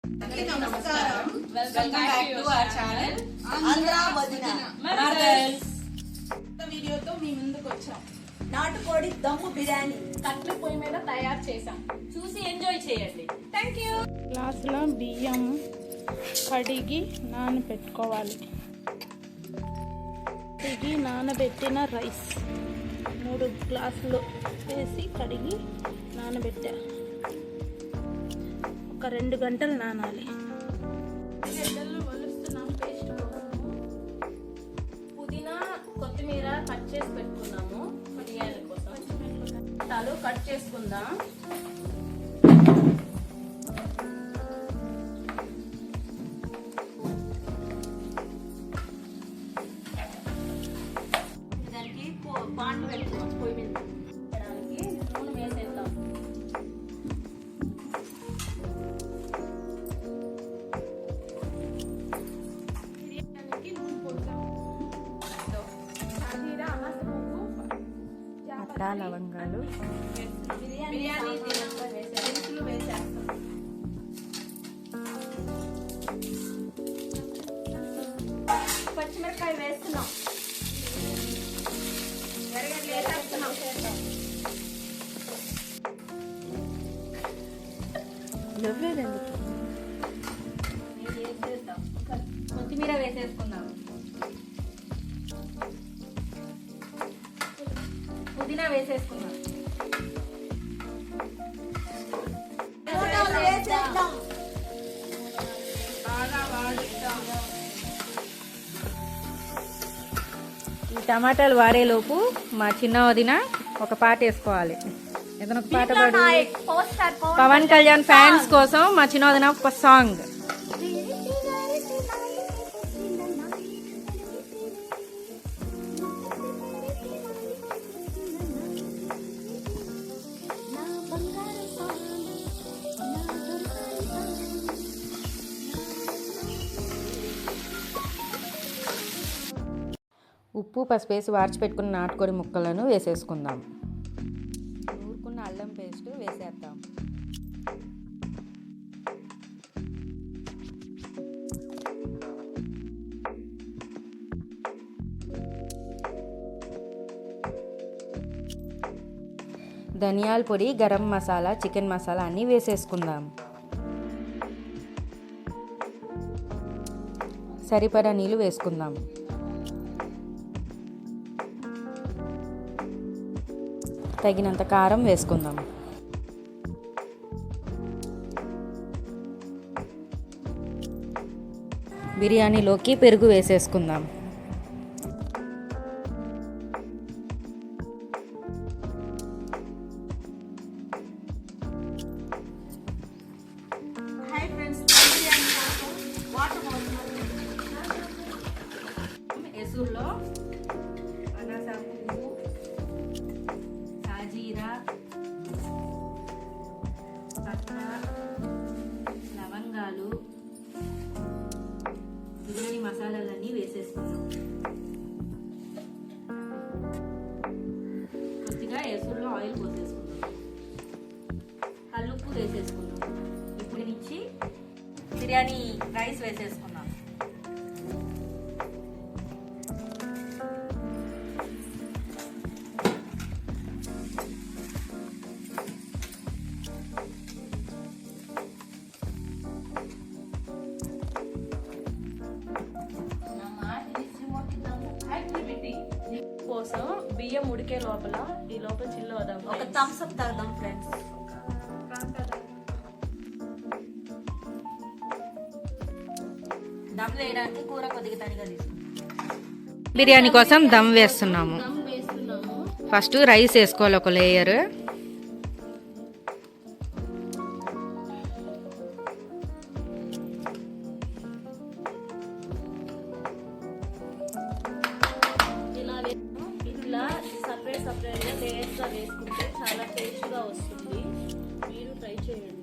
నమస్కారం, welcome back to our channel Andhra వదిన మరదల్స్. వీడియోతో మీ ముందుకు వచ్చాం. నాటుకోడి దమ్ము బిర్యానీ కట్ల పొయ్యి మీద తయారు చేసాం. చూసి ఎంజాయ్ చేయండి. Thank you. గ్లాసులో బియ్యం కడిగి నానబెట్టుకోవాలి. కడిగి నానబెట్టిన రైస్ 3 గ్లాసులు వేసి కడిగి నానబెట్టా. ఒక 2 గంటలు నానాలి. గడ్డలు వలుస్తున్నాం పేస్ట్ కోసము. పుదీనా కొత్తిమీర కట్ చేసి పెట్టుకున్నాము బిర్యానీ కోసం. టమాటాలు కట్ చేసుకుందాం. దానికి పాండు పెట్టుకోవాలి పొయ్యి మీద. పెట్టడానికి నూనె వేసేద్దాం. బిర్యానీకి నూనె పోద్దాం. జీరా, అనాస పువ్వు, పట్టా లవంగాలు బిర్యానీ దినుసులు వేసేస్తాం. పచ్చిమిరపకాయ వేస్తున్నాం. ఎర్రగడ్డలు వేసేస్తున్నాం. వేసేద్దాం. కొత్తిమీర వేసేసుకుందాం. పుదీనా వేసేసుకుందాం. వేసేద్దాం. బాగా వాడుతాం. ఈ టమాటాలు వాడేలోపు మా చిన్న వదిన ఒక పాట వేసుకోవాలి. ఏదైనా ఒక పాట పాడు. పవన్ కళ్యాణ్ ఫ్యాన్స్ కోసం మా చిన్న వదిన ఒక సాంగ్. ఉప్పు పసుపు వేసి వార్చి పెట్టుకున్న నాటుకోడి ముక్కలను వేసేసుకుందాం. నూరుకున్న అల్లం పేస్ట్ వేసేద్దాం. ధనియాల పొడి, గరం మసాలా, చికెన్ మసాలా అన్నీ వేసేసుకుందాం. సరిపడా నీళ్ళు వేసుకుందాం. తగినంత కారం వేసుకుందాం. బిర్యానీలోకి పెరుగు వేసేసుకుందాం. హాయ్ ఫ్రెండ్స్, బిర్యానీ కోసం వాటర్ పోస్తున్నాం. ఎసుర్లో అనాస పువ్వు, సాజీరా, పట్ట, లవంగాలు, బిర్యానీ మసాలాలన్నీ వేసేసుకున్నాం. కొద్దిగా ఎసుర్లో ఆయిల్ పోసేసుకున్నాం. కల్లుప్పు వేసేసుకున్నాం. ఇప్పుడు నుంచి బిర్యానీ రైస్ వేసేసుకున్నాం. కోసం బియ్యం ఉడికే లోపల ఈ లోపల చిల్లు వదాం. ఒక థమ్స్ అప్ తాగుదాం ఫ్రెండ్స్. దమ్ వేయడానికి కూర కొద్దిగా తనిగా తీసుకుందాం. బిర్యానీ కోసం దమ్ వేస్తున్నాము. దమ్ వేస్తున్నాము. ఫస్ట్ రైస్ వేసుకోవాలి ఒక లేయర్. ఇట్లా సపరేట్గా లేయర్స్గా వేసుకుంటే చాలా టేస్ట్గా వస్తుంది. మీరు ట్రై చేయండి.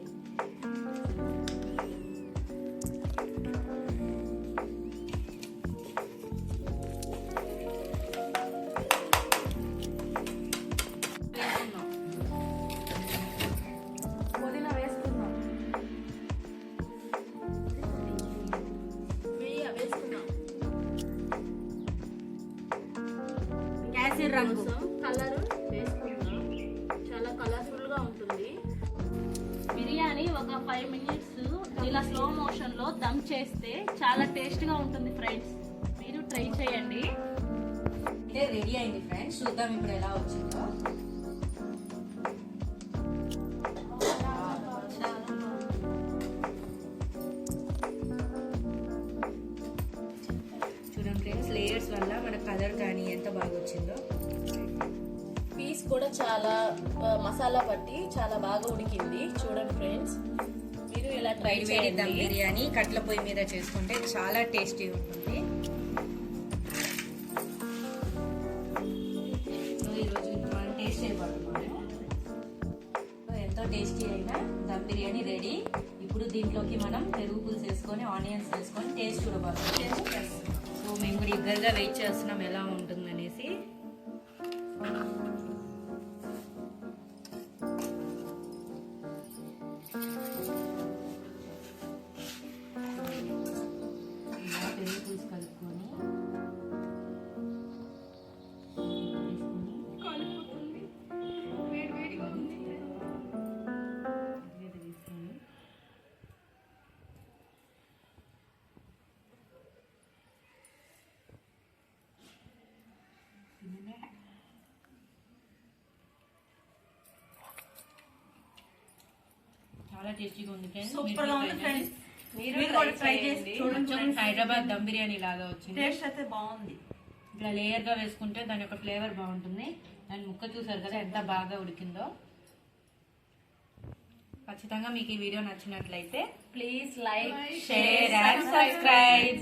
రంగు. కలర్ వేసుకుందాం. చాలా కలర్ఫుల్ గా ఉంటుంది. బిర్యానీ ఒక 5 మినిట్స్ ఇలా స్లో మోషన్ లో దమ్ చేస్తే చాలా టేస్ట్ గా ఉంటుంది ఫ్రెండ్స్. మీరు ట్రై చేయండి. ఇదే రెడీ అయింది ఫ్రెండ్స్, చూద్దాం ఇప్పుడు ఎలా వచ్చిందో. చూడండి ఫ్రెండ్స్, లేయర్స్ వల్ల మన కలర్ కానీ ఎంత బాగా వచ్చిందో. పీస్ కూడా చాలా మసాలా పట్టి చాలా బాగా ఉడికింది. చూడండి ఫ్రెండ్స్, మీరు ఇలా ట్రై వేడి దమ్ చేయండి. బిర్యానీ కట్ల పొయ్యి మీద చేసుకుంటే చాలా టేస్టీ ఉంటుంది. ఈరోజు మనం టేస్ట్ చేయబడుతున్నాము. ఎంతో టేస్టీ అయిన దమ్ బిర్యానీ రెడీ. ఇప్పుడు దీంట్లోకి మనం పెరుగు పులుసు వేసుకొని ఆనియన్స్ వేసుకొని టేస్ట్ చూడబోతున్నాం. సో మేము కూడా ఇద్దరుగా వెయిట్ చేస్తున్నాం ఎలా ఉంటుందనేసి. ఇలా పెరుగు పులుసు కలుపుకొని చాలా టేస్టీగా ఉంది ఫ్రెండ్స్. సూపర్ గా ఉంది ఫ్రెండ్స్. మీరు కూడా ట్రై చేసి చూడండి. కొంచెం హైదరాబాద్ దమ్ బిర్యానీ లాగా వచ్చింది. టేస్ట్ అయితే బాగుంది. ఇట్లా లేయర్ గా వేసుకుంటే దాని యొక్క ఫ్లేవర్ బాగుంటుంది. దాని ముక్క చూసారు కదా ఎంత బాగా ఉడికిందో. ఖచ్చితంగా మీకు ఈ వీడియో నచ్చినట్లయితే please like share and subscribe.